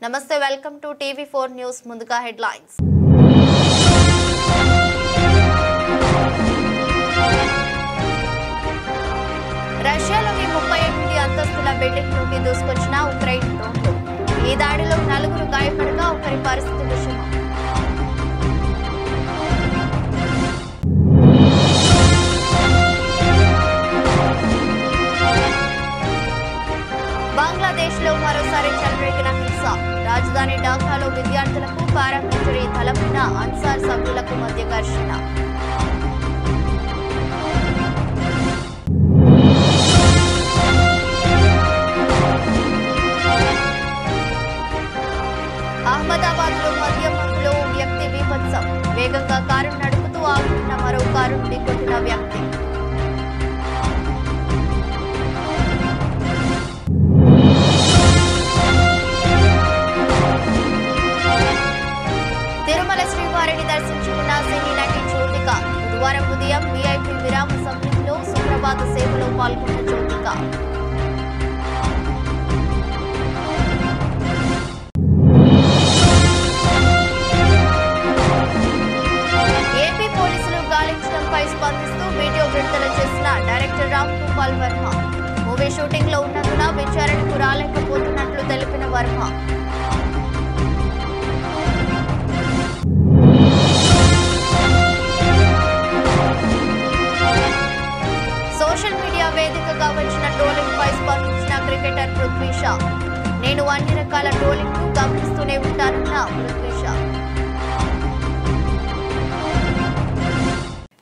నమస్తే welcome to టీవీ4 news ముందుగా headlines రష్యాలోని 38 అంతస్తుల బిల్డింగ్ లోకి దూసుకొచ్చిన ఉక్రెయిన్ డ్రోన్లు ఈ దాడిలో 4 గాయపడగా ఒకరి పరిస్థితి విషమం బంగ్లాదేశ్ లో మరోసారి చెలరేగిన హింస రాజధాని ఢాకాలో విద్యార్థులకు పారామిలిటరీ దళమైన అన్సార్ సభ్యులకు మధ్య ఘర్షణ అహ్మదాబాద్ లో మద్యం మందులో వ్యక్తి బీభత్సం వేగంగా కారు నడుపుతూ ఆగుతున్న మరో కారును ఢీకొట్టిన వ్యక్తి తిరుమల శ్రీవారిని దర్శించుకున్న సినీ నటి జ్యోతిక బుధవారం ఉదయం వీఐపీ విరామ సమయంలో సుప్రభాత సేవలో పాల్గొన్న జ్యోతిక ఏపీ పోలీసులు గాలించడంపై స్పందిస్తూ వీడియో విడుదల చేసిన director Ram Gopal Varma movie shooting లో ఉన్నందున విచారణకు రాలేకపోతున్నట్లు తెలిపిన వర్మ సోషల్ మీడియా వేదికగా వచ్చిన ట్రోలింగ్ పై స్పందించిన క్రికెటర్ పృథ్వీ షా నేను అన్ని రకాల ట్రోలింగ్ ను గమనిస్తూనే ఉంటానన్న పృథ్వీ షా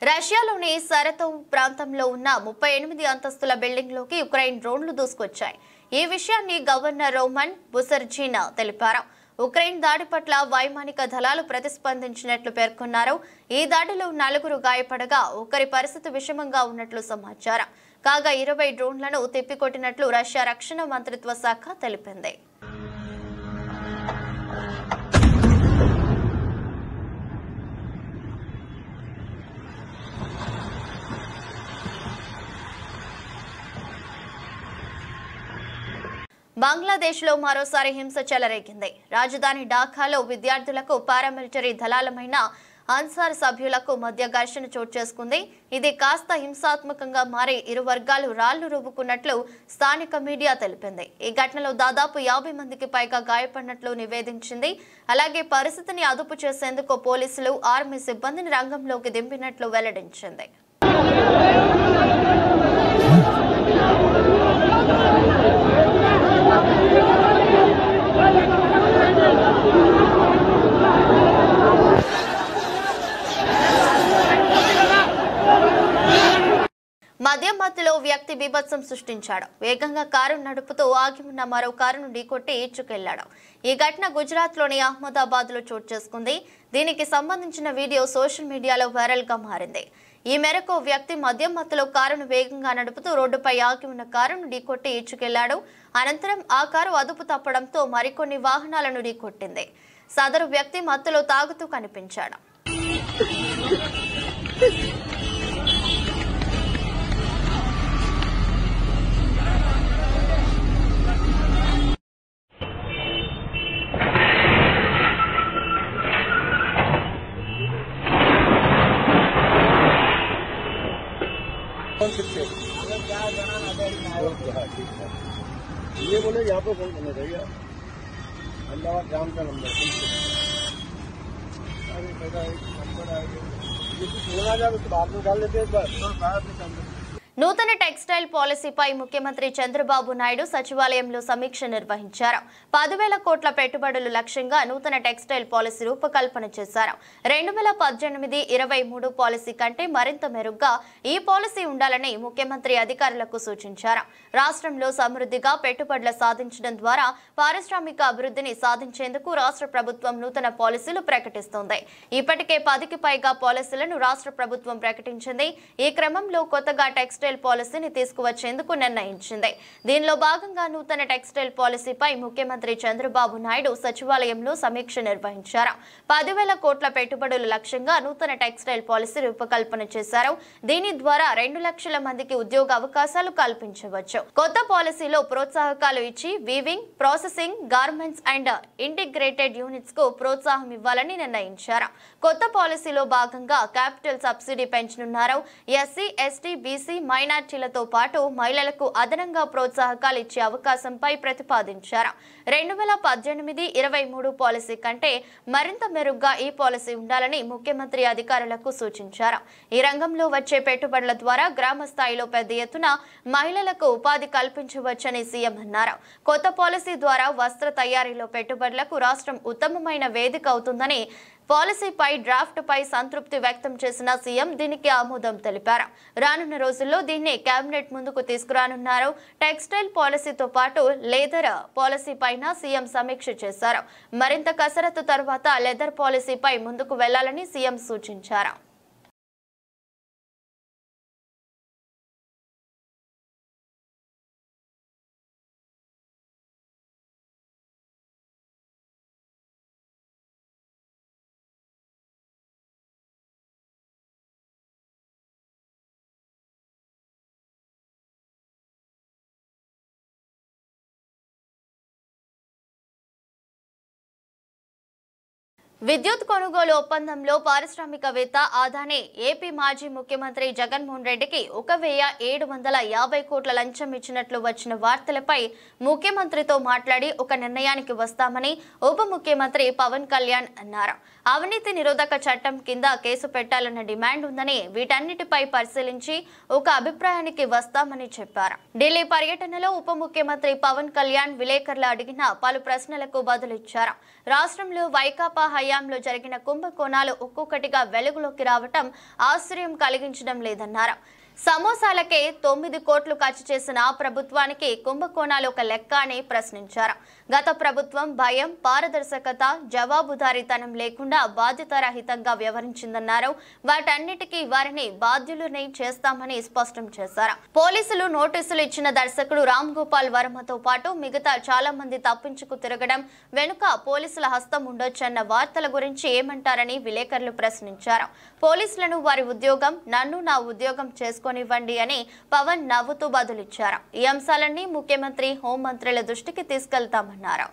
రష్యాలోని సరతోవ్ ప్రాంతంలో ఉన్న 38 అంతస్తుల బిల్డింగ్ లోకి ఉక్రెయిన్ డ్రోన్లు దూసుకొచ్చాయి. ఈ విషయాన్ని గవర్నర్ రోమన్ బుసర్జినా తెలిపారు. ఉక్రెయిన్ దాడి పట్ల వైమానిక దళాలు ప్రతిస్పందించినట్లు పేర్కొన్నారు. ఈ దాడిలో 4 గాయపడగా ఒకరి పరిస్థితి విషమంగా ఉన్నట్లు సమాచారం. కాగా 20 డ్రోన్లను తిప్పికొట్టినట్లు రష్యా రక్షణ మంత్రిత్వ శాఖ తెలిపింది. బంగ్లాదేశ్ లో మరోసారి హింస చెలరేగింది. రాజధాని ఢాకాలో విద్యార్థులకు పారామిలిటరీ దళాలమైన అన్సార్ సభ్యులకు మధ్య ఘర్షణ చోటు చేసుకుంది. ఇది కాస్త హింసాత్మకంగా మారి ఇరు వర్గాలు రాళ్లు రువ్వుకున్నట్లు స్థానిక మీడియా తెలిపింది. ఈ ఘటనలో దాదాపు 50 మందికి పైగా గాయపడినట్లు నివేదించింది. అలాగే పరిస్థితిని అదుపు చేసేందుకు పోలీసులు ఆర్మీ సిబ్బందిని రంగంలోకి దింపినట్లు వెల్లడించింది. మద్యం మత్తులో వ్యక్తి బీభత్సం సృష్టించాడు. వేగంగా కారు నడుపుతూ ఆగి ఉన్న మరో కారును ఢీకొట్టి ఈడ్చుకెళ్లాడు. ఈ ఘటన గుజరాత్ లోని అహ్మదాబాద్ లో చోటు చేసుకుంది. దీనికి సంబంధించిన వీడియో సోషల్ మీడియాలో వైరల్ గా మారింది. ఈ మేరకు వ్యక్తి మద్యం మత్తులో కారును వేగంగా నడుపుతూ రోడ్డుపై ఆగి ఉన్న కారును ఢీకొట్టి ఈడ్చుకెళ్లాడు. అనంతరం ఆ కారు అదుపు తప్పడంతో మరికొన్ని వాహనాలను ఢీకొట్టింది. సదరు వ్యక్తి మత్తులో తాగుతూ కనిపించాడు. ये बोले यहाँ पे फोन करना चाहिए अहमदाबाद जाम का नंबर नंबर आएगा ये छोड़ना जाए उसके बाद में डाल लेते हैं एक बार నూతన టెక్స్టైల్ పాలసీపై ముఖ్యమంత్రి చంద్రబాబు నాయుడు సచివాలయంలో సమీక్ష నిర్వహించారు. 10,000 కోట్ల పెట్టుబడులు లక్ష్యంగా నూతన టెక్స్టైల్ పాలసీ రూపకల్పన చేశారు. 2018-23 పాలసీ కంటే మరింత మెరుగ్గా ఈ పాలసీ ఉండాలని ముఖ్యమంత్రి అధికారులకు సూచించారు. రాష్ట్రంలో సమృద్ధిగా పెట్టుబడులు సాధించడం ద్వారా పారిశ్రామిక అభివృద్ధిని సాధించేందుకు రాష్ట్ర ప్రభుత్వం నూతన పాలసీలు ప్రకటిస్తోంది. ఇప్పటికే 10కి పైగా పాలసీలను రాష్ట్ర ప్రభుత్వం ప్రకటించింది. ఈ క్రమంలో కొత్తగా టెక్స్టైల్ టెక్స్టైల్ పాలసీని తీసుకువచ్చేందుకు నిర్ణయించింది. దీనిలో భాగంగా నూతన టెక్స్టైల్ పాలసీపై ముఖ్యమంత్రి చంద్రబాబు నాయుడు సచివాలయంలో సమీక్ష నిర్వహించారు. 10,000 కోట్ల పెట్టుబడుల లక్ష్యంగా నూతన టెక్స్టైల్ పాలసీ రూపకల్పన చేశారు. దీని ద్వారా 2 లక్షల మందికి ఉద్యోగ అవకాశాలు కల్పించవచ్చు. కొత్త పాలసీలో ప్రోత్సాహకాలు ఇచ్చి weaving, processing, garments and integrated units కు ప్రోత్సాహం ఇవ్వాలని నిర్ణయించారు. కొత్త పాలసీలో భాగంగా క్యాపిటల్ సబ్సిడీ పెంచనున్నారు. ఎస్సీ, ఎస్టీ, బీసీ, మైనార్టీలతో పాటు మహిళలకు అదనంగా ప్రోత్సాహకాలు ఇచ్చే అవకాశంపై ప్రతిపాదించారు. 2018-23 పాలసీ కంటే మరింత మెరుగ్గా ఈ పాలసీ ఉండాలని ముఖ్యమంత్రి అధికారులకు సూచించారు. ఈ రంగంలో వచ్చే పెట్టుబడుల ద్వారా గ్రామ స్థాయిలో పెద్ద ఎత్తున మహిళలకు ఉపాధి కల్పించవచ్చని సీఎం అన్నారు. కొత్త పాలసీ ద్వారా వస్త్ర తయారీలో పెట్టుబడులకు రాష్ట్రం ఉత్తమమైన వేదిక అవుతుందని పాలసీపై డ్రాఫ్ట్ పై సంతృప్తి వ్యక్తం చేసిన సీఎం దీనికి ఆమోదం తెలిపారు. రానున్న రోజుల్లో దీన్ని కేబినెట్ ముందుకు తీసుకురానున్నారు. టెక్స్టైల్ పాలసీతో పాటు లెదర్ పాలసీ పైన సీఎం సమీక్ష చేశారు. మరింత కసరత్తు తర్వాత లెదర్ పాలసీపై ముందుకు వెళ్లాలని సీఎం సూచించారు. విద్యుత్ కొనుగోలు ఒప్పందంలో పారిశ్రామికవేత్త అదానీ ఏపీ మాజీ ముఖ్యమంత్రి జగన్మోహన్ రెడ్డికి 1,750 కోట్ల లంచం ఇచ్చినట్లు వచ్చిన వార్తలపై ముఖ్యమంత్రితో మాట్లాడి ఒక నిర్ణయానికి వస్తామని ఉప ముఖ్యమంత్రి పవన్ కళ్యాణ్ అన్నారు. అవినీతి నిరోధక చట్టం కింద కేసు పెట్టాలన్న డిమాండ్ ఉందని, వీటన్నిటిపై పరిశీలించి ఒక అభిప్రాయానికి వస్తామని చెప్పారు. ఢిల్లీ పర్యటనలో ఉప ముఖ్యమంత్రి పవన్ కళ్యాణ్ విలేకరులు అడిగిన పలు ప్రశ్నలకు బదులిచ్చారు. రాష్ట్రంలో వైకాపా హయాంలో జరిగిన కుంభకోణాలు ఒక్కొక్కటిగా వెలుగులోకి రావటం ఆశ్చర్యం కలిగించడం లేదన్నారు. సమోసాలకే 9 కోట్లు ఖర్చు చేసిన ప్రభుత్వానికి కుంభకోణాలు ఒక లెక్క అని ప్రశ్నించారు. గత ప్రభుత్వం భయం, పారదర్శకత, జవాబుదారీతనం లేకుండా బాధ్యతారహితంగా వ్యవహరించిందన్నారు. వాటన్నిటికీ వారిని బాధ్యులని చేస్తామని స్పష్టం చేశారు. పోలీసులు నోటీసులు ఇచ్చిన దర్శకుడు రామ్ గోపాల్ వర్మతో పాటు మిగతా చాలా మంది తప్పించుకు తిరగడం వెనుక పోలీసుల హస్తం ఉండొచ్చన్న వార్తల గురించి ఏమంటారని విలేకరులు ప్రశ్నించారు. పోలీసులను వారి ఉద్యోగం, నన్ను నా ఉద్యోగం చేసుకోనివ్వండి అని పవన్ నవ్వుతూ బదులిచ్చారు. ఈ అంశాలన్నీ ముఖ్యమంత్రి, హోంమంత్రుల దృష్టికి తీసుకెళ్తామన్నారు.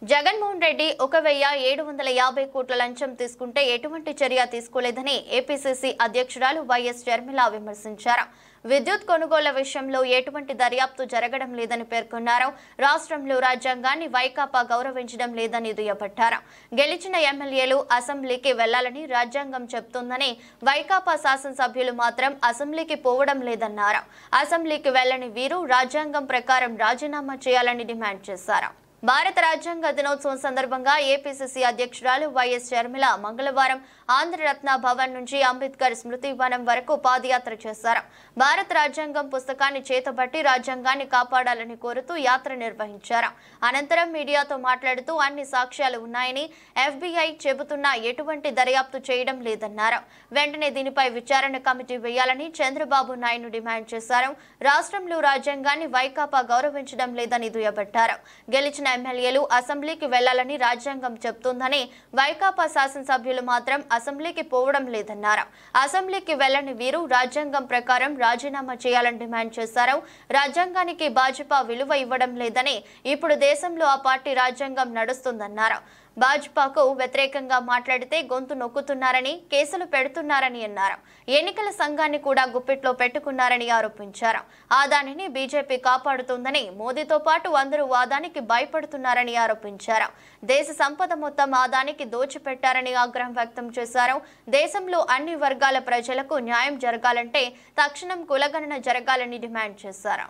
జగన్మోహన్ రెడ్డి 1,750 కోట్ల లంచం తీసుకుంటే ఎటువంటి చర్య తీసుకోలేదని ఏపీసీసీ అధ్యక్షురాలు వైఎస్ షర్మిల విమర్శించారు. విద్యుత్ కొనుగోళ్ల విషయంలో ఎటువంటి దర్యాప్తు జరగడం లేదని పేర్కొన్నారు. రాష్ట్రంలో రాజ్యాంగాన్ని వైకాపా గౌరవించడం లేదని దుయ్యబట్టారు. గెలిచిన ఎమ్మెల్యేలు అసెంబ్లీకి వెళ్లాలని రాజ్యాంగం చెబుతోందని, వైకాపా శాసనసభ్యులు మాత్రం అసెంబ్లీకి పోవడం లేదన్నారు. అసెంబ్లీకి వెళ్లని వీరు రాజ్యాంగం ప్రకారం రాజీనామా చేయాలని డిమాండ్ చేశారు. భారత రాజ్యాంగ దినోత్సవం సందర్భంగా ఏపీసీసీ అధ్యక్షురాలు వైఎస్ షర్మిల మంగళవారం ఆంధ్రరత్న భవన్ నుంచి అంబేద్కర్ స్మృతి వనం వరకు పాదయాత్ర చేశారు. భారత రాజ్యాంగం పుస్తకాన్ని చేతబట్టి రాజ్యాంగాన్ని కాపాడాలని కోరుతూ యాత్ర నిర్వహించారు. అనంతరం మీడియాతో మాట్లాడుతూ అన్ని సాక్ష్యాలు ఉన్నాయని ఎఫ్బీఐ చెబుతున్నా ఎటువంటి దర్యాప్తు చేయడం లేదన్నారు. వెంటనే దీనిపై విచారణ కమిటీ వేయాలని చంద్రబాబు నాయుడు డిమాండ్ చేశారు. రాష్ట్రంలో రాజ్యాంగాన్ని వైకాపా గౌరవించడం లేదని దుయ్యబట్టారు. గెలిచిన ఎమ్మెల్యేలు అసెంబ్లీకి వెళ్లాలని రాజ్యాంగం చెబుతోందని, వైకాపా శాసనసభ్యులు మాత్రం అసెంబ్లీకి పోవడం లేదన్నారు. అసెంబ్లీకి వెళ్లని వీరు రాజ్యాంగం ప్రకారం రాజీనామా చేయాలని డిమాండ్ చేశారు. రాజ్యాంగానికి భాజపా విలువ ఇవ్వడం లేదని, ఇప్పుడు దేశంలో ఆ పార్టీ రాజ్యాంగం నడుస్తుందన్నారు. భాజపాకు వ్యతిరేకంగా మాట్లాడితే గొంతు నొక్కుతున్నారని, కేసులు పెడుతున్నారని అన్నారు. ఎన్నికల సంఘాన్ని కూడా గుప్పిట్లో పెట్టుకున్నారని ఆరోపించారు. అదానిని బీజేపీ కాపాడుతోందని, మోదీతో పాటు అందరూ అదానికి భయపడుతున్నారని ఆరోపించారు. దేశ సంపద మొత్తం అదానికి దోచిపెట్టారని ఆగ్రహం వ్యక్తం చేశారు. దేశంలో అన్ని వర్గాల ప్రజలకు న్యాయం జరగాలంటే తక్షణం కులగణన జరగాలని డిమాండ్ చేశారు.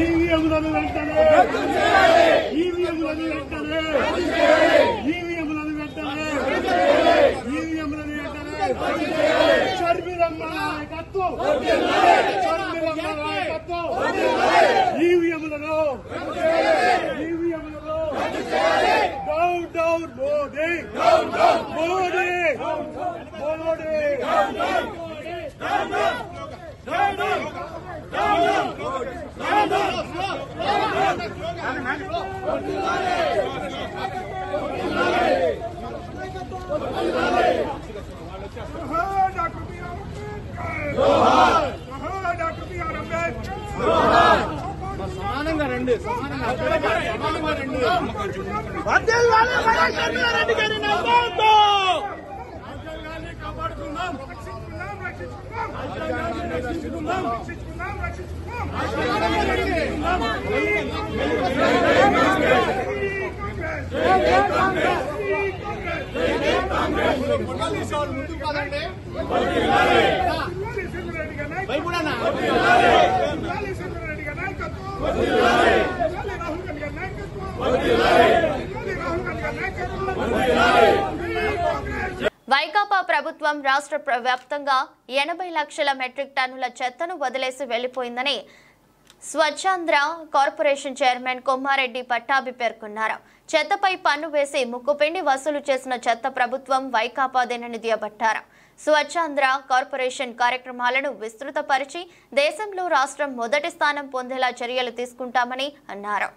ఈవీఎంలను వెంటనే సమానంగా రండి ముందుకు కాదండి వైకాపా ప్రభుత్వం రాష్ట్ర వ్యాప్తంగా 80 లక్షల మెట్రిక్ టన్నుల చెత్తను వదిలేసి వెళ్లిపోయిందని స్వచ్ఛాంధ్ర కార్పొరేషన్ చైర్మన్ కొమ్మారెడ్డి పట్టాభి పేర్కొన్నారు. చెత్తపై పన్ను వేసి ముక్కుపిండి వసూలు చేసిన చెత్త ప్రభుత్వం వైకాపాదేనని దుయ్యబట్టారు. స్వచ్ఛాంధ్ర కార్పొరేషన్ కార్యక్రమాలను విస్తృతపరిచి దేశంలో రాష్ట్రం మొదటి స్థానం పొందేలా చర్యలు తీసుకుంటామని అన్నారు.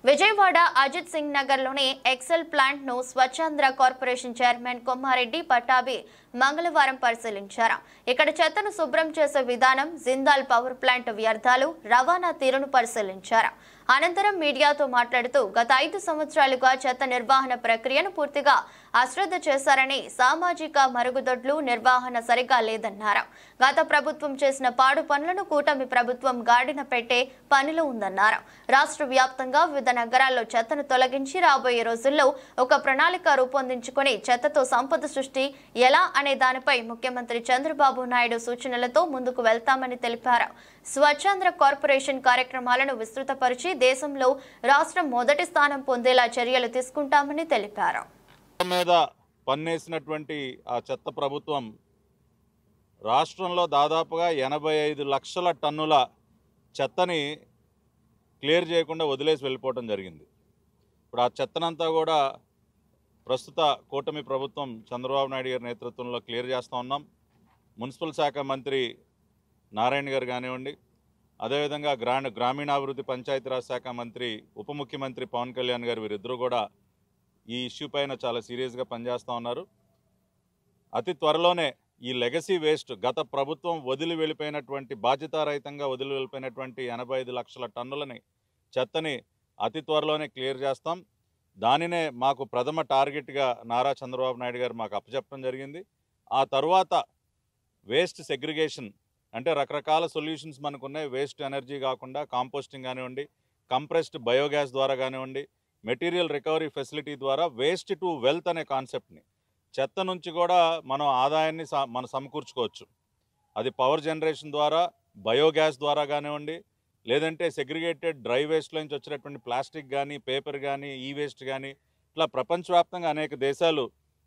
విజయవాడ అజిత్ సింగ్ నగర్లోని ఎక్సెల్ ప్లాంట్ ను స్వచ్ఛాంధ్ర కార్పొరేషన్ చైర్మన్ కొమ్మారెడ్డి పట్టాభి మంగళవారం పరిశీలించారు. ఇక్కడ చెత్తను శుభ్రం చేసే విధానం, జిందాల్ పవర్ ప్లాంట్ వ్యర్థాలు రవాణా తీరును పరిశీలించారు. అనంతరం మీడియాతో మాట్లాడుతూ గత 5 సంవత్సరాలుగా చెత్త నిర్వహణ ప్రక్రియను పూర్తిగా అశ్రద్ధ చేశారని, సామాజిక మరుగుదొడ్లు నిర్వహణ సరిగా లేదన్నారు. గత ప్రభుత్వం చేసిన పాడు పనులను కూటమి ప్రభుత్వం గాడిన పెట్టే పనిలో ఉందన్నారు. రాష్ట్ర వ్యాప్తంగా వివిధ నగరాల్లో చెత్తను తొలగించి రాబోయే రోజుల్లో ఒక ప్రణాళిక రూపొందించుకుని చెత్తతో సంపద సృష్టి ఎలా అనే దానిపై ముఖ్యమంత్రి చంద్రబాబు నాయుడు సూచనలతో ముందుకు వెళ్తామని తెలిపారు. స్వచ్ఛాంధ్ర కార్పొరేషన్ కార్యక్రమాలను విస్తృతపరిచి దేశంలో రాష్ట్రం మొదటి స్థానం పొందేలా చర్యలు తీసుకుంటామని తెలిపారు. మీద పన్నేసినటువంటి ఆ చెత్త ప్రభుత్వం రాష్ట్రంలో దాదాపుగా 85 లక్షల టన్నుల చెత్తని క్లియర్ చేయకుండా వదిలేసి వెళ్ళిపోవడం జరిగింది. ఇప్పుడు ఆ చెత్తనంతా కూడా ప్రస్తుత కూటమి ప్రభుత్వం చంద్రబాబు నాయుడు గారి నేతృత్వంలో క్లియర్ చేస్తూ ఉన్నాం. మున్సిపల్ శాఖ మంత్రి నారాయణ గారు కానివ్వండి, అదేవిధంగా గ్రామీణాభివృద్ధి పంచాయతీరాజ్ శాఖ మంత్రి ఉప ముఖ్యమంత్రి పవన్ కళ్యాణ్ గారు వీరిద్దరూ కూడా ఈ ఇష్యూ పైన చాలా సీరియస్గా పనిచేస్తూ ఉన్నారు. అతి త్వరలోనే ఈ లెగసీ వేస్ట్ గత ప్రభుత్వం వదిలి వెళ్ళిపోయినటువంటి బాధ్యతారహితంగా వదిలి వెళ్ళిపోయినటువంటి 85 లక్షల టన్నులని చెత్తని అతి త్వరలోనే క్లియర్ చేస్తాం. దానినే మాకు ప్రథమ టార్గెట్గా నారా చంద్రబాబు నాయుడు గారు మాకు అప్పచెప్పడం జరిగింది. ఆ తర్వాత వేస్ట్ సెగ్రిగేషన్ అంటే రకరకాల సొల్యూషన్స్ మనకున్నాయి. వేస్ట్ ఎనర్జీ కాకుండా కాంపోస్టింగ్ కానివ్వండి, కంప్రెస్డ్ బయోగ్యాస్ ద్వారా కానివ్వండి, మెటీరియల్ రికవరీ ఫెసిలిటీ ద్వారా వేస్ట్ టు వెల్త్ అనే కాన్సెప్ట్ని చెత్త నుంచి కూడా మనం ఆదాయాన్ని మనం సమకూర్చుకోవచ్చు. అది పవర్ జనరేషన్ ద్వారా, బయోగ్యాస్ ద్వారా కానివ్వండి, లేదంటే సెగ్రిగేటెడ్ డ్రై వేస్ట్ నుంచి వచ్చినటువంటి ప్లాస్టిక్ కానీ, పేపర్ కానీ, ఈ వేస్ట్ కానీ, ఇట్లా ప్రపంచవ్యాప్తంగా అనేక దేశాలు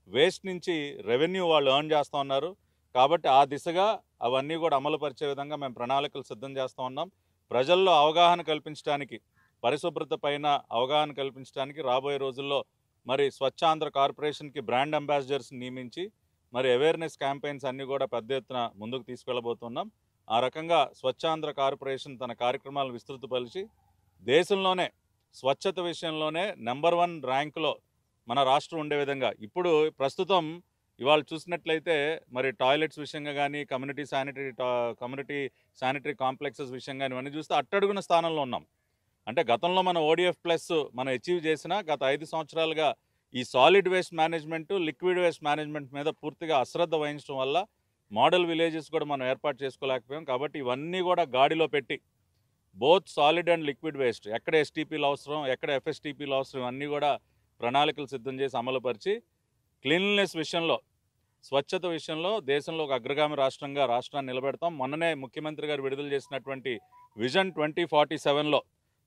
వేస్ట్ నుంచి రెవెన్యూ వాళ్ళు ఎర్న్ చేస్తూ ఉన్నారు. కాబట్టి ఆ దిశగా అవన్నీ కూడా అమలుపరిచే విధంగా మేము ప్రణాళికలు సిద్ధం చేస్తూ ఉన్నాం. ప్రజల్లో అవగాహన కల్పించడానికి, పరిశుభ్రత పైన అవగాహన కల్పించడానికి రాబోయే రోజుల్లో మరి స్వచ్ఛాంధ్ర కార్పొరేషన్కి బ్రాండ్ అంబాసిడర్స్ని నియమించి మరి అవేర్నెస్ క్యాంపెయిన్స్ అన్నీ కూడా పెద్ద ఎత్తున ముందుకు తీసుకెళ్ళబోతున్నాం. ఆ రకంగా స్వచ్ఛాంధ్ర కార్పొరేషన్ తన కార్యక్రమాలను విస్తృతపరిచి దేశంలోనే స్వచ్ఛత విషయంలోనే నెంబర్ 1 ర్యాంకులో మన రాష్ట్రం ఉండే విధంగా ఇప్పుడు ప్రస్తుతం ఇవాళ చూసినట్లయితే మరి టాయిలెట్స్ విషయంగా కానీ, కమ్యూనిటీ శానిటరీ కాంప్లెక్సెస్ విషయంగా ఇవన్నీ చూస్తే అట్టడుగున స్థానంలో ఉన్నాం. అంటే గతంలో మన ODF ప్లస్ మనం అచీవ్ చేసిన గత 5 సంవత్సరాలుగా ఈ solid waste management, liquid waste management మీద పూర్తిగా అశ్రద్ధ వహించడం వల్ల మోడల్ విలేజెస్ కూడా మనం ఏర్పాటు చేసుకోలేకపోయాం. కాబట్టి ఇవన్నీ కూడా గాడిలో పెట్టి both solid and liquid waste ఎక్కడ STPలు అవసరం, ఎక్కడ FSTPలు అవసరం, ఇవన్నీ కూడా ప్రణాళికలు సిద్ధం చేసి అమలుపరిచి క్లీన్లీనెస్ విషయంలో, స్వచ్ఛత విషయంలో దేశంలో ఒక అగ్రగామి రాష్ట్రంగా రాష్ట్రాన్ని నిలబెడతాం. మొన్ననే ముఖ్యమంత్రి గారు విడుదల చేసినటువంటి విజన్ 2047లో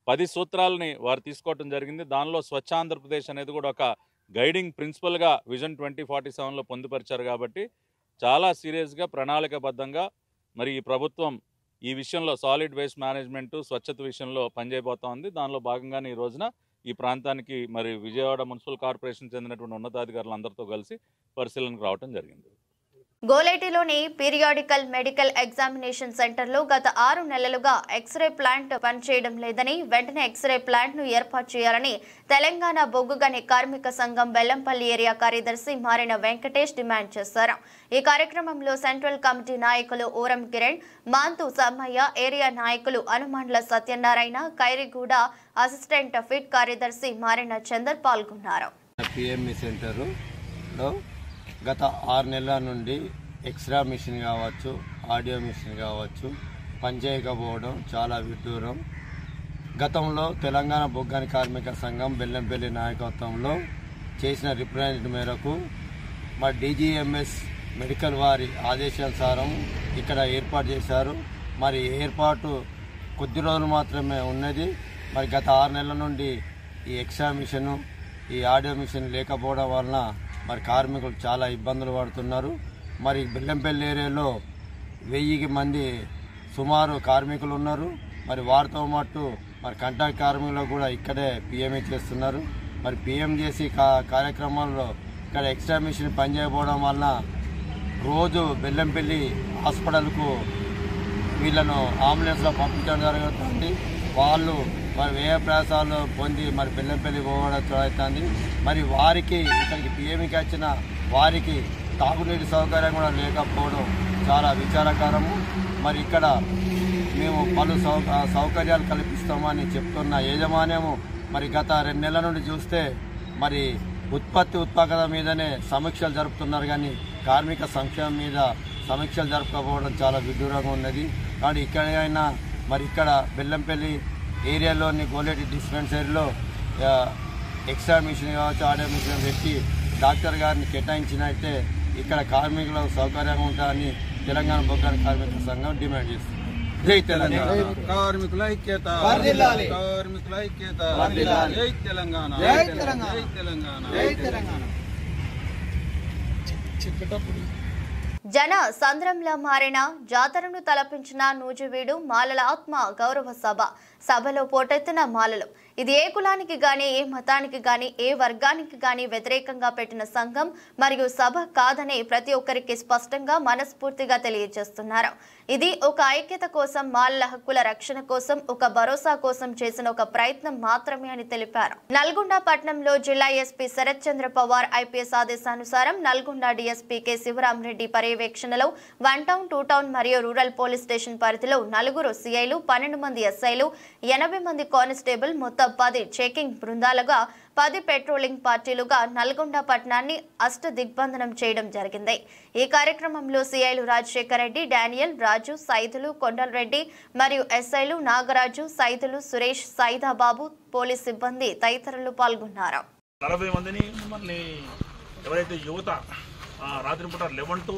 10 సూత్రాలని వారు తీసుకోవడం జరిగింది. దానిలో స్వచ్ఛ ఆంధ్రప్రదేశ్ అనేది కూడా ఒక గైడింగ్ ప్రిన్సిపల్గా విజన్ 2047లో పొందుపరిచారు. కాబట్టి చాలా సీరియస్గా ప్రణాళికాబద్ధంగా మరి ఈ ప్రభుత్వం ఈ విషయంలో సాలిడ్ వేస్ట్ మేనేజ్మెంటు స్వచ్ఛత విషయంలో పనిచేయబోతా ఉంది. దానిలో భాగంగానే ఈ రోజున ఈ ప్రాంతానికి మరి విజయవాడ మున్సిపల్ కార్పొరేషన్ చెందినటువంటి ఉన్నతాధికారులు అందరితో కలిసి పరిశీలనకు రావడం జరిగింది. గోలేటిలోని పీరియాడికల్ మెడికల్ ఎగ్జామినేషన్ సెంటర్లో గత 6 నెలలుగా ఎక్స్రే ప్లాంట్ పనిచేయడం లేదని, వెంటనే ఎక్స్రే ప్లాంట్ను ఏర్పాటు చేయాలని తెలంగాణ బొగ్గు గని కార్మిక సంఘం బెల్లంపల్లి ఏరియా కార్యదర్శి మారిన వెంకటేష్ డిమాండ్ చేశారు. ఈ కార్యక్రమంలో సెంట్రల్ కమిటీ నాయకులు ఓరం కిరణ్, మాంతు సమ్మయ్య, ఏరియా నాయకులు అనుమండ్ల సత్యనారాయణ, ఖైరిగూడ అసిస్టెంట్ ఫిట్ కార్యదర్శి మారిన చందర్ పాల్గొన్నారు. గత 6 నెలల నుండి ఎక్స్రా మిషన్ కావచ్చు, ఆడియో మిషన్ కావచ్చు పనిచేయకపోవడం చాలా విడ్డూరం. గతంలో తెలంగాణ బొగ్గని కార్మిక సంఘం బెల్లంపల్లి నాయకత్వంలో చేసిన రిప్రజెంటేషన్ మేరకు మా DGMS మెడికల్ వారి ఆదేశానుసారం ఇక్కడ ఏర్పాటు చేశారు. మరి ఏర్పాటు కొద్ది రోజులు మాత్రమే ఉన్నది. మరి గత 6 నెలల నుండి ఈ ఎక్స్రా మిషను, ఈ ఆడియో మిషన్ లేకపోవడం వలన మరి కార్మికులు చాలా ఇబ్బందులు పడుతున్నారు. మరి బెల్లంపల్లి ఏరియాలో 1000 మంది సుమారు కార్మికులు ఉన్నారు. మరి వారితో పాటు మరి కాంట్రాక్ట్ కార్మికులు కూడా ఇక్కడే PMA చేస్తున్నారు. మరి PM చేసి కార్యక్రమాల్లో ఇక్కడ ఎక్స్ట్రా మిషన్ పనిచేయకపోవడం వలన రోజు బెల్లంపల్లి హాస్పిటల్కు వీళ్ళను అంబులెన్స్లో పంపించడం జరుగుతుంది. వాళ్ళు మరి వ్యయ ప్రయాసాలు పొంది మరి బెల్లంపల్లి పోవడం అవుతుంది. మరి వారికి ఇక్కడికి PMకి వచ్చిన వారికి తాగునీటి సౌకర్యం కూడా లేకపోవడం చాలా విచారకరము. మరి ఇక్కడ మేము పలు సౌకర్యాలు కల్పిస్తామని చెప్తున్న యాజమాన్యము మరి గత 2 నెలల నుండి చూస్తే మరి ఉత్పాదకత మీదనే సమీక్షలు జరుపుతున్నారు, కానీ కార్మిక సంక్షేమం మీద సమీక్షలు జరపకపోవడం చాలా విడ్డూరంగా ఉన్నది. కానీ ఇక్కడైనా మరి ఇక్కడ బెల్లంపల్లి ఏరియాలోని గోలేటి డిస్పెన్సరీలో ఎక్స్ట్రా మిషన్ కావచ్చు, ఆడియో మిషన్ పెట్టి డాక్టర్ గారిని కేటాయించినట్టే ఇక్కడ కార్మికులకు సౌకర్యంగా ఉంటారని తెలంగాణ బొగ్గని కార్మిక సంఘం డిమాండ్ చేస్తుంది. జై తెలంగాణ. కార్మికుల ఐక్యత, కార్మికుల ఐక్యత. జై తెలంగాణ, జై తెలంగాణ. జన సంద్రంలా మారిన జాతరను తలపించిన నూజివీడు మాలల ఆత్మ గౌరవ సభలో పోటెత్తిన మాలలు. ఇది ఏ కులానికి గాని, ఏ మతానికి గాని, ఏ వర్గానికి గాని వ్యతిరేకంగా పెట్టిన సంఘం మరియు సభ కాదని ప్రతి ఒక్కరికి స్పష్టంగా మనస్ఫూర్తిగా తెలియజేస్తున్నారు. ఇది ఒక ఐక్యత కోసం, మాలల హక్కుల రక్షణ కోసం, ఒక భరోసా కోసం చేసిన ఒక ప్రయత్నం మాత్రమే అని తెలిపారు. నల్గొండ పట్టణంలో జిల్లా ఎస్పీ శరత్ చంద్ర పవార్ IPS ఆదేశానుసారం నల్గొండ DSP K శివరాం రెడ్డి పర్యవేక్షణలో 1 టౌన్, 2 టౌన్ మరియు రూరల్ పోలీస్ స్టేషన్ పరిధిలో 4 CIలు, 12 మంది SIలు, 80 మంది కానిస్టేబుల్, మొత్తం 10 చెకింగ్ బృందాలుగా 10 పెట్రోలింగ్ పార్టీలుగా నల్గొండ పట్టణాన్ని దిగ్బంధనం చేయడం జరిగింది. ఈ కార్యక్రమంలో CIలు రాజశేఖర్ రెడ్డి, డానియల్, రాజు, సైదులు, కొండలరెడ్డి మరియు SIలు నాగరాజు, సైదులు, సురేష్, సైదాబాబు, పోలీస్ సిబ్బంది తదితరులు పాల్గొన్నారు. 40 మందిని మమ్మల్ని ఎవరైతే యువత రాత్రిపూట 11 to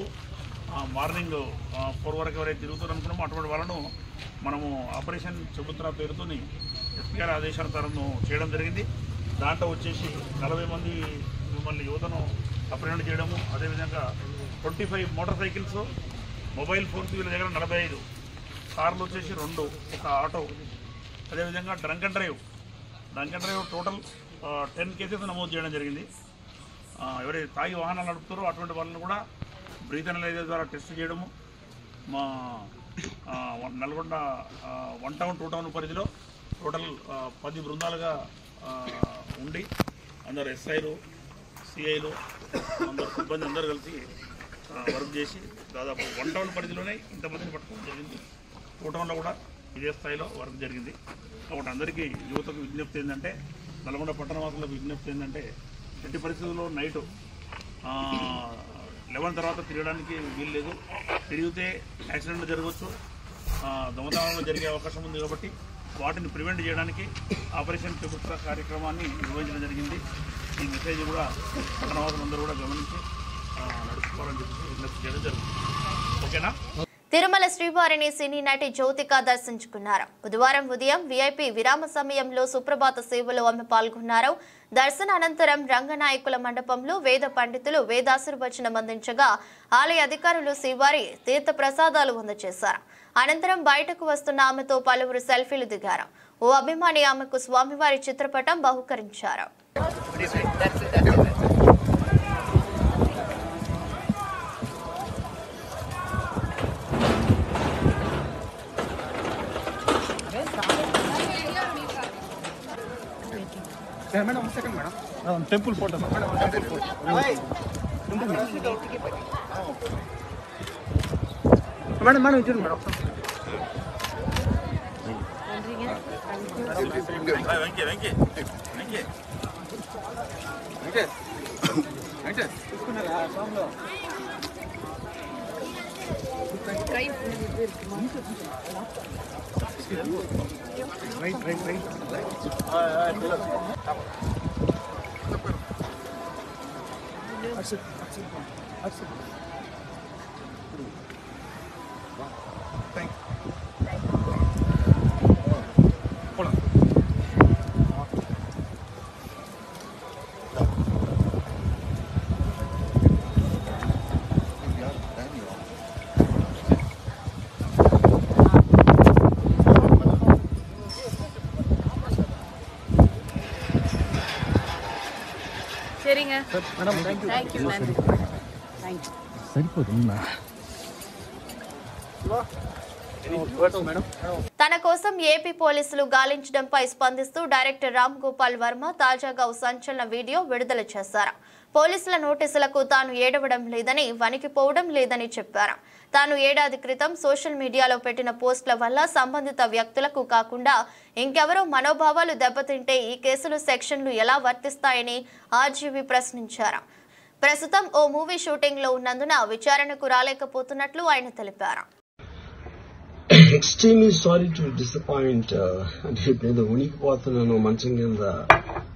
మార్నింగ్ 4 వరకు ఎవరైతే తిరుగుతున్నారనుకున్నామో అటువంటి వాళ్ళను మనము ఆపరేషన్ చెబుతున్న పేరుతో SP గారి ఆదేశానుసారం చేయడం జరిగింది. దాంట్లో వచ్చేసి 40 మంది మిమ్మల్ని యువతను అప్రహెండ్ చేయడము, అదేవిధంగా 25 మోటార్ సైకిల్స్, మొబైల్ ఫోన్స్ వీళ్ళ దగ్గర 45, కార్లు వచ్చేసి 2, ఒక ఆటో, అదేవిధంగా drunk and drive total 10 cases నమోదు చేయడం జరిగింది. ఎవరైతే తాగి వాహనాలు నడుపుతారో అటువంటి వాళ్ళని కూడా బ్రీత్ అనలైజర్ ద్వారా టెస్ట్ చేయడము. మా నల్గొండ 1 టౌన్ 2 టౌన్ పరిధిలో టోటల్ 10 బృందాలుగా ఉండి అందరు SIలు, CIలు, అందరు సిబ్బంది అందరూ కలిసి వర్క్ చేసి దాదాపు 1 టౌన్ పరిధిలోనే ఇంతమందిని పట్టుకోవడం జరిగింది. 2 టౌన్లో కూడా ఇదే స్థాయిలో వర్క్ జరిగింది. కాబట్టి అందరికీ యువతకు విజ్ఞప్తి ఏంటంటే, నల్గొండ పట్టణవాసులకు విజ్ఞప్తి ఏంటంటే, ఎట్టి పరిస్థితుల్లో నైటు 11 తర్వాత తిరగడానికి వీలు లేదు. తిరిగితే యాక్సిడెంట్ జరగవచ్చు, దొంగతనాలు జరిగే అవకాశం ఉంది. కాబట్టి వాటిని ప్రివెంట్ చేయడానికి ఆపరేషన్ ప్రభుత్వ కార్యక్రమాన్ని నిర్వహించడం జరిగింది. ఈ మెసేజ్ కూడా పట్టణవాసులందరూ కూడా గమనించి నడుచుకోవాలని చెప్పి విజ్ఞప్తి చేయడం జరుగుతుంది. ఓకేనా? తిరుమల శ్రీవారిని సినీ నటి జ్యోతిక దర్శించుకున్నారు. బుధవారం ఉదయం వీఐపీ విరామ సమయంలో సుప్రభాత సేవలో ఆమె పాల్గొన్నారు. దర్శన అనంతరం రంగనాయకుల మండపంలో వేద పండితులు వేదాశీర్వచనం అందించగా ఆలయ అధికారులు శ్రీవారి తీర్థ ప్రసాదాలు అందజేశారు. అనంతరం బయటకు వస్తున్న ఆమెతో పలువురు సెల్ఫీలు దిగారు. ఓ అభిమాని ఆమెకు స్వామివారి చిత్రపటం బహుకరించారు. Madam second madam temple photo madam madam ఇచ్చారు మేడం తన కోసం ఏపీ పోలీసులు గాలించడంపై స్పందిస్తూ డైరెక్టర్ రామ్ గోపాల్ వర్మ తాజాగా ఓ సంచలన వీడియో విడుదల చేశారు. పోలీసుల నోటీసులకు తాను ఏడవడం లేదని, వణికిపోవడం లేదని చెప్పారు. తాను ఏడాది క్రితం సోషల్ మీడియాలో పెట్టిన పోస్టుల వల్ల సంబంధిత వ్యక్తులకు కాకుండా ఇంకెవరో మనోభావాలు దెబ్బతింటే ఈ కేసులు సెక్షన్లు ఎలా వర్తిస్తాయని ఆర్జీవీ ప్రశ్నించారు. ప్రస్తుతం ఓ మూవీ షూటింగ్ లో ఉన్నందున విచారణకు రాలేకపోతున్నట్లు ఆయన తెలిపారు. Extremely sorry to disappoint. నేను ఉనికిపోతున్నాను మంచం కింద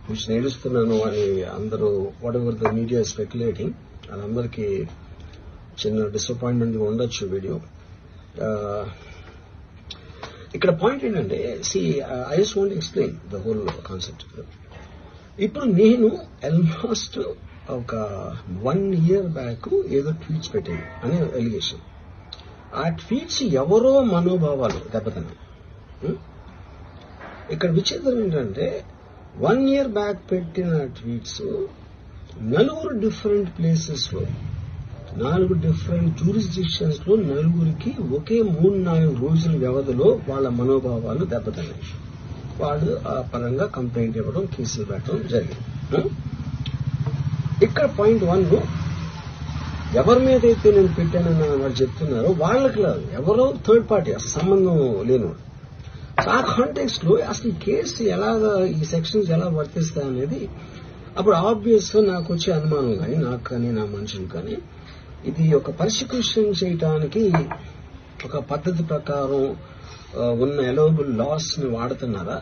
కూర్చొని నేడుస్తున్నాను అని అందరూ వాటెవర్ ద మీడియా స్పెక్యులేటింగ్ వాళ్ళందరికీ చిన్న డిసప్పాయింట్మెంట్ ఉండొచ్చు వీడియో. ఇక్కడ పాయింట్ ఏంటంటే I just want explain the whole concept. ఇప్పుడు నేను ఆల్మోస్ట్ ఒక 1 year బ్యాక్ ఏదో ట్వీట్స్ పెట్టాను అనే ఎలిగేషన్. ఆ ట్వీట్స్ ఎవరో మనోభావాలు దెబ్బతిన్నాయి. ఇక్కడ విచిత్రం ఏంటంటే 1 year బ్యాక్ పెట్టిన ట్వీట్స్ 4 డిఫరెంట్ ప్లేసెస్ లో 4 డిఫరెంట్ జ్యూరిస్డిక్షన్స్ లో 4కి ఒకే 3-4 రోజుల వ్యవధిలో వాళ్ళ మనోభావాలు దెబ్బతిన్నాయి. వాళ్ళు ఆ పరంగా కంప్లైంట్ ఇవ్వడం, కేసులు పెట్టడం జరిగింది. ఇక్కడ పాయింట్ 1 ఎవరి మీద అయితే నేను పెట్టానని వాడు చెప్తున్నారో వాళ్ళకి లేదు, ఎవరో థర్డ్ పార్టీ అసలు సంబంధం లేనివాడు. ఆ కాంటెక్స్ట్ లో అసలు ఈ కేసు ఎలాగా ఈ సెక్షన్స్ ఎలా వర్తిస్తాయి అనేది అప్పుడు ఆబ్వియస్ గా నాకు వచ్చే అనుమానం కానీ నాకు కానీ నా మనుషులు కానీ ఇది ఒక పర్సిక్యూషన్ చేయటానికి ఒక పద్ధతి ప్రకారం ఉన్న ఎలవబుల్ లాస్ ని వాడుతున్నారా,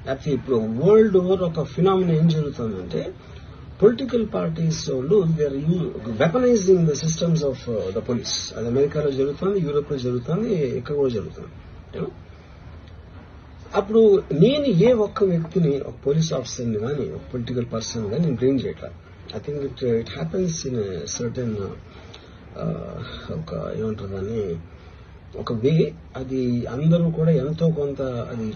లేకపోతే ఇప్పుడు వరల్డ్ ఓవర్ ఒక ఫినామినా ఏం జరుగుతుందంటే పొలిటికల్ పార్టీస్ వాళ్ళు they are weaponizing the systems of the police. అది అమెరికాలో జరుగుతుంది, యూరోప్ లో జరుగుతుంది, ఇక్కడ కూడా జరుగుతుంది. అప్పుడు నేను ఏ ఒక్క వ్యక్తిని, ఒక పోలీస్ ఆఫీసర్ని కానీ ఒక పొలిటికల్ పర్సన్ కానీ నేను బ్లేమ్ చేయట్లా. I think it happens in certain ఒక ఏమంటారు దాన్ని ఒక వే. అది అందరూ కూడా ఎంతో కొంత అది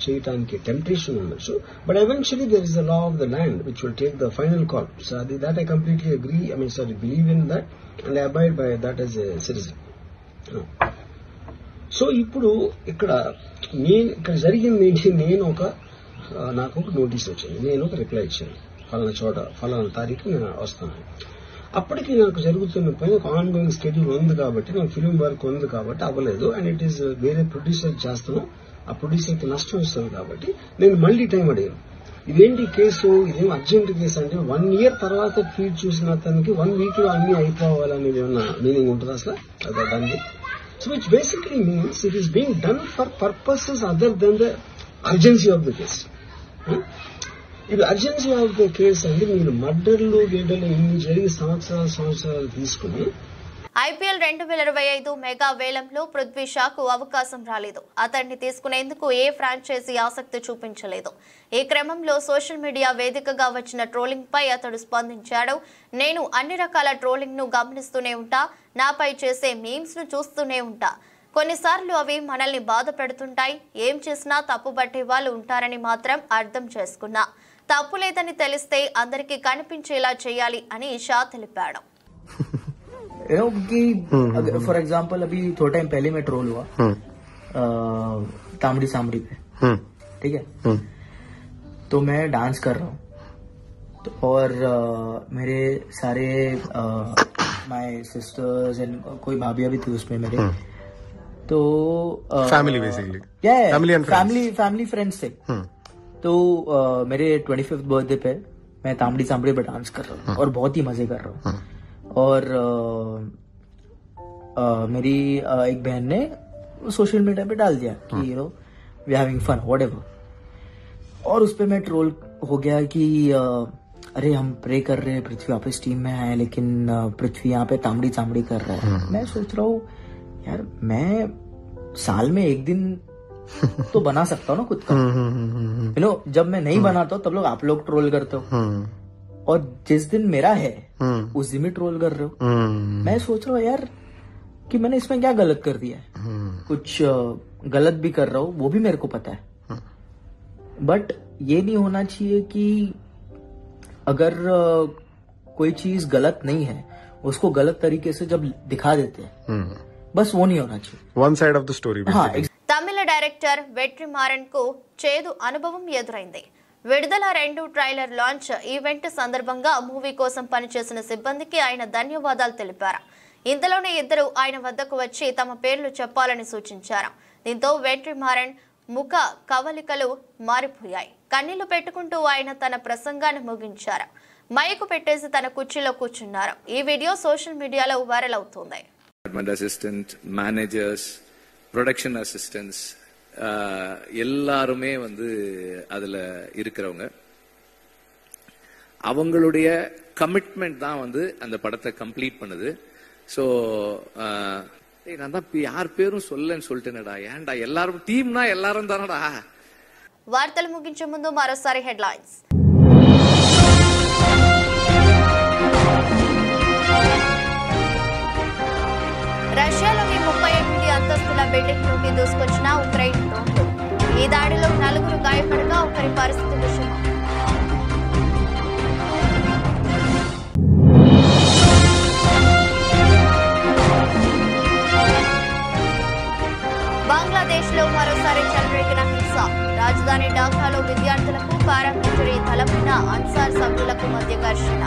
చేయటానికి టెంప్టేషన్ ఉండొచ్చు. But eventually there is the law of the land which will take the final call. So అది that I completely agree, believe in that and I abide by that as a citizen. So ఇప్పుడు ఇక్కడ జరిగింది ఏంటి, నాకు ఒక notice వచ్చింది, నేను ఒక రిప్లై ఇచ్చాను, ఫలానా చోట ఫలానా తారీఖు నేను వస్తాను. అప్పటికి నాకు జరుగుతున్న పని ఒక ఆన్ గోయింగ్ స్కెడ్యూల్ ఉంది కాబట్టి, నాకు ఫిల్మ్ వర్క్ ఉంది కాబట్టి అవ్వలేదు. అండ్ ఇట్ ఈస్ వేరే ప్రొడ్యూసర్ చేస్తాను, ఆ ప్రొడ్యూసర్కి నష్టం వస్తుంది కాబట్టి నేను మళ్ళీ టైం అడిగాను. ఇదేంటి కేసు, ఇదేం అర్జెంట్ కేసు అంటే 1 year తర్వాత ట్వీట్ చూసిన అతనికి 1 week లో అన్ని అయిపోవాలనేది ఏమన్నా మీనింగ్ ఉంటుంది అసలు దానికి? So which basically means it is being done for purposes other than the urgency of the case. ఇది అర్జెన్సీ ఆఫ్ ద కేసు అంటే మీరు మర్డర్లు గేడర్లు ఇన్ని జరిగి సంవత్సరాలు తీసుకుని IPL 2025 మెగా వేలంలో పృథ్వీ షాకు అవకాశం రాలేదు. అతన్ని తీసుకునేందుకు ఏ ఫ్రాంచైజీ ఆసక్తి చూపించలేదు. ఈ క్రమంలో సోషల్ మీడియా వేదికగా వచ్చిన ట్రోలింగ్ పై అతడు స్పందించాడు. నేను అన్ని రకాల ట్రోలింగ్ ను గమనిస్తూనే ఉంటా, నాపై చేసే మీమ్స్ ను చూస్తూనే ఉంటా. కొన్నిసార్లు అవి మనల్ని బాధ పెడుతుంటాయి. ఏం చేసినా తప్పుబట్టే వాళ్ళు ఉంటారని మాత్రం అర్థం చేసుకున్నా. తప్పు లేదని తెలిస్తే అందరికీ కనిపించేలా చేయాలి అని షా తెలిపాడు. फॉर एग्जाम्पल अभी थोड़ा टाइम पहले मैं ट्रोल हुआ तामड़ी सामड़ी पे, ठीक है, तो मैं डांस कर रहा हूँ और मेरे सारे माय सिस्टर्स एंड कोई भाभियां भी थी उसमें मेरे, तो फैमिली बेसिकली फैमिली फ्रेंड्स थे. तो मेरे 25th बर्थडे पे मैं तामड़ी सामड़ी पे डांस कर रहा हूँ और बहुत ही मजे कर रहा हूँ. और मेरी एक बहन ने सोशल मीडिया पे डाल दिया कि you know we having fun whatever, और उस पे मैं ट्रोल हो गया कि अरे हम प्रे कर रहे हैं पृथ्वी वापस टीम में है, लेकिन पृथ्वी यहाँ पे तामड़ी चामड़ी कर रहा है. मैं सोच रहा हूँ यार मैं साल में एक दिन तो बना सकता हूँ ना खुद का, यू नो. जब मैं नहीं बनाता हूँ तब लोग आप लोग ट्रोल करते हो, और जिस दिन मेरा है उस दिन भी ट्रोल कर रहे हो. मैं सोच रहा हूँ यार कि मैंने इसमें क्या गलत कर दिया है. कुछ गलत भी कर रहा हूँ वो भी मेरे को पता है, बट ये नहीं होना चाहिए कि अगर कोई चीज गलत नहीं है उसको गलत तरीके से जब दिखा देते हैं, बस वो नहीं होना चाहिए. One side of the story. हाँ, తమిళ డైరెక్టర్ వెట్రిమారన్ కు చేదు అనుభవం ఎదురైంది. విడుదల 2 ట్రైలర్ లాంచ్ ఈవెంట్ సందర్భంగా మూవీ కోసం పనిచేసిన సిబ్బందికి ఆయన ధన్యవాదాలు తెలిపారు. ఇంతలోనే ఇద్దరు ఆయన వద్దకు వచ్చి తమ పేర్లు చెప్పాలని సూచించారు. దీంతో వెట్రిమారన్ ముఖ కవలికలు మారిపోయాయి. కన్నీళ్లు పెట్టుకుంటూ ఆయన తన ప్రసంగాన్ని ముగించారు. మైకు పెట్టేసి తన కుర్చీలో కూర్చున్నారు. ఈ వీడియో సోషల్ మీడియాలో వైరల్ అవుతోంది. అసిస్టెంట్ మేనేజర్స్, ப்ரொடக்ஷன் அசிஸ்டன்ட்ஸ் எல்லாருமே வந்து அதுல இருக்கிறவங்க, அவங்களுடைய கமிட்மெண்ட் தான் வந்து அந்த படத்தை கம்ப்ளீட் பண்ணுது. ஸோ நான் தான் யார் பேரும் சொல்லன்னு சொல்லிட்டேனடா, ஏன்டா எல்லாரும் టీమ్னா எல்லாரும் தானடா. వార్తలు ముగించే ముందు మరోసారి హెడ్లైన్స్. రష్యాలోని 38 అంతస్తుల బిల్డింగ్ లోకి దూసుకొచ్చిన ఉక్రెయిన్ డ్రోన్లు. ఈ దాడిలో 4 గాయపడగా ఒకరి పరిస్థితి విషమం. బంగ్లాదేశ్ లో మరోసారి చెలరేగిన హింస. రాజధాని ఢాకాలో విద్యార్థులకు పారామిలిటరీ దళమైన అన్సార్ సభ్యులకు మధ్య ఘర్షణ.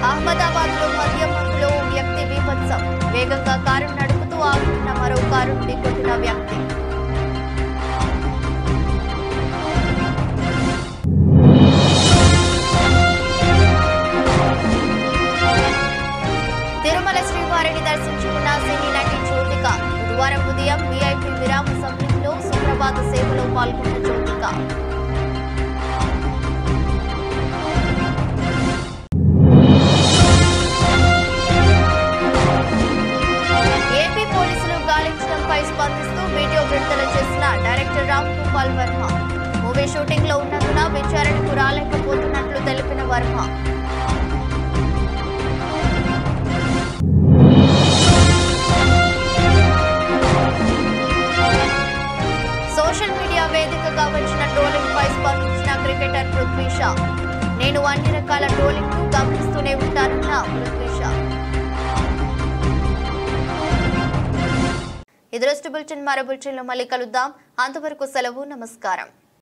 అహ్మదాబాద్ లో మద్యం మత్తులో వ్యక్తి బీభత్సం. వేగంగా కారు నడుపుతూ ఆగుతున్న మరో కారును ఢీకొట్టిన వ్యక్తి. తిరుమల శ్రీవారిని దర్శించుకున్న సినీ నటి జ్యోతిక. బుధవారం ఉదయం వీఐపీ విరామ సమయంలో సుప్రభాత సేవలో పాల్గొన్న జ్యోతిక. ఏపీ పోలీసులు గాలించడంపై స్పందిస్తూ వీడియో విడుదల చేసిన director Ram Gopal Varma. Movie shooting లో ఉన్నందున విచారణకు రాలేకపోతున్నట్లు తెలిపిన వర్మ. సోషల్ మీడియా వేదికగా వచ్చిన ట్రోలింగ్ పై స్పందించిన క్రికెటర్ పృథ్వీ షా. నేను అన్ని రకాల ట్రోలింగ్ ను గమనిస్తూనే ఉంటానన్న పృథ్వీ షా. ఇది బులెటిన్. మరో బులెటిన్ లో మళ్ళీ కలుద్దాం. అంతవరకు సెలవు. నమస్కారం.